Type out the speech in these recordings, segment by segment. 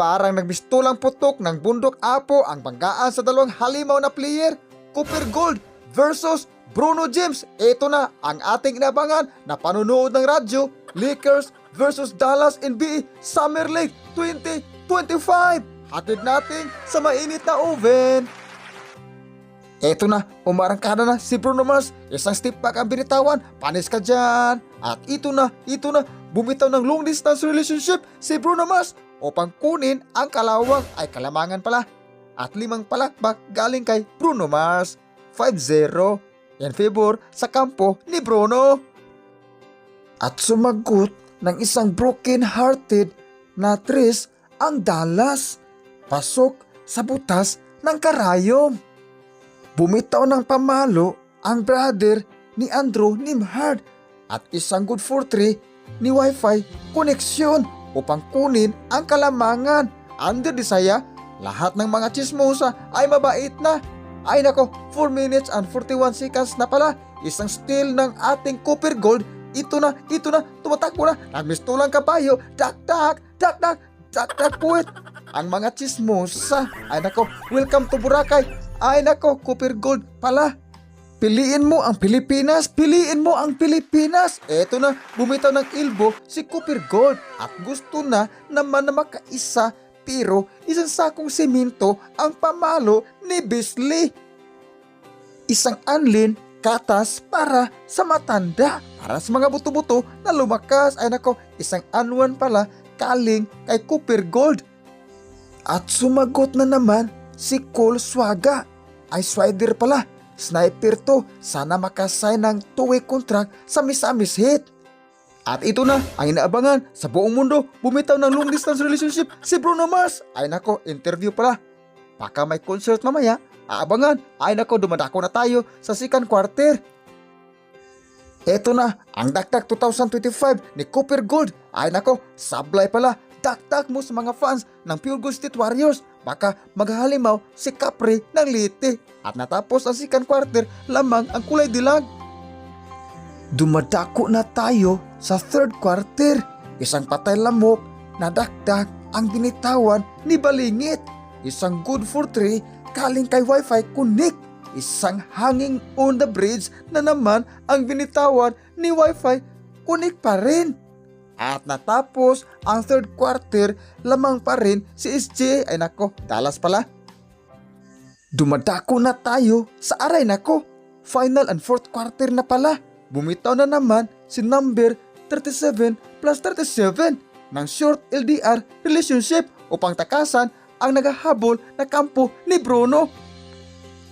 Parang nagbistulang putok ng bundok apo ang banggaan sa dalawang halimaw na player. Cooper Gold versus Bruno James. Ito na ang ating inabangan na panunood ng radyo. Lakers versus Dallas NBA Summer League 2025. Hatid natin sa mainit na oven. Eto na, umarangkada na si Bruno Mars. Isang step back ang binitawan. Panis ka dyan. At ito na, bumitaw ng long distance relationship si Bruno Mars upang kunin ang kalawang ay kalamangan pala. At 5 palakpak galing kay Bruno Mars. 5-0 in favor sa kampo ni Bruno. At sumagot ng isang broken-hearted na Tris ang Dallas. Pasok sa butas ng karayom. Bumitaw ng pamalo ang brother ni Andrew Nimhard at isang good for 3 ni Wi-Fi koneksyon upang kunin ang kalamangan. Under the saya, lahat ng mga chismosa ay mabait na. Ay nako, 4 minutes and 41 seconds na pala. Isang steal ng ating Cooper Gold. Ito na, tumatakbo na. Nagmistulang kabayo. Dak, puwet. Ang mga chismosa. Ay nako, welcome to Boracay. Ay nako, Cooper Gold pala. Piliin mo ang Pilipinas. Eto na, bumitaw ng elbow si Cooper Gold. At gusto na naman na makaisa. Pero isang sakong semento ang pamalo ni Beasley. Isang anlin katas para sa matanda. Para sa mga buto-buto na lumakas. Ay nako, isang anwan pala kaling kay Cooper Gold. At sumagot na naman si Cole Swaga. Ay swider pala. Sniper to. Sana makasign ng 2-way contract sa Misamis Heat. At ito na ang inaabangan sa buong mundo. Bumitaw ng long distance relationship si Bruno Mars. Ay nako, interview pala. Baka may concert mamaya. Aabangan. Ay nako, dumadako na tayo sa second quarter. Ito na ang Dakdak 2025 ni Cooper Gold. Ay nako, sablay pala. Dakdak mo sa mga fans ng Pure Gold State Warriors. Baka maghalimaw si Capri ng Liti. At natapos ang second quarter, lamang ang kulay dilag. Dumadako na tayo sa third quarter. Isang patay lamok na dakdak ang binitawan ni Balingit. Isang good for 3 kaling kay Wi-Fi connect. Isang hanging on the bridge na naman ang binitawan ni Wi-Fi connect pa rin. At natapos ang third quarter, lamang pa rin si SJ. Ay nako, Dallas pala. Dumadako na tayo sa aray nako. Final and fourth quarter na pala. Bumitaw na naman si number 37 plus 37 ng short LDR relationship upang takasan ang naghahabol na kampo ni Bruno.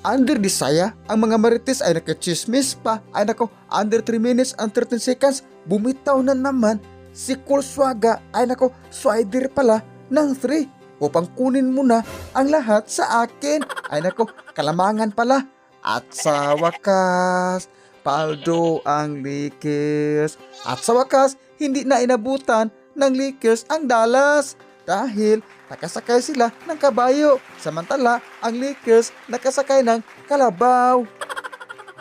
Under the saya, ang mga marites ay nakachismis pa. Ay nako, under 3 minutes and 13 seconds, bumitaw na naman si Cole Swaga. Ay nako, swider pala ng 3 upang kunin mo na ang lahat sa akin. Ay nako, kalamangan pala. At sa wakas, paldo ang Lakers. At sa wakas, hindi na inabutan ng Lakers ang Dallas dahil nakasakay sila ng kabayo. Samantala, ang Lakers nakasakay ng kalabaw.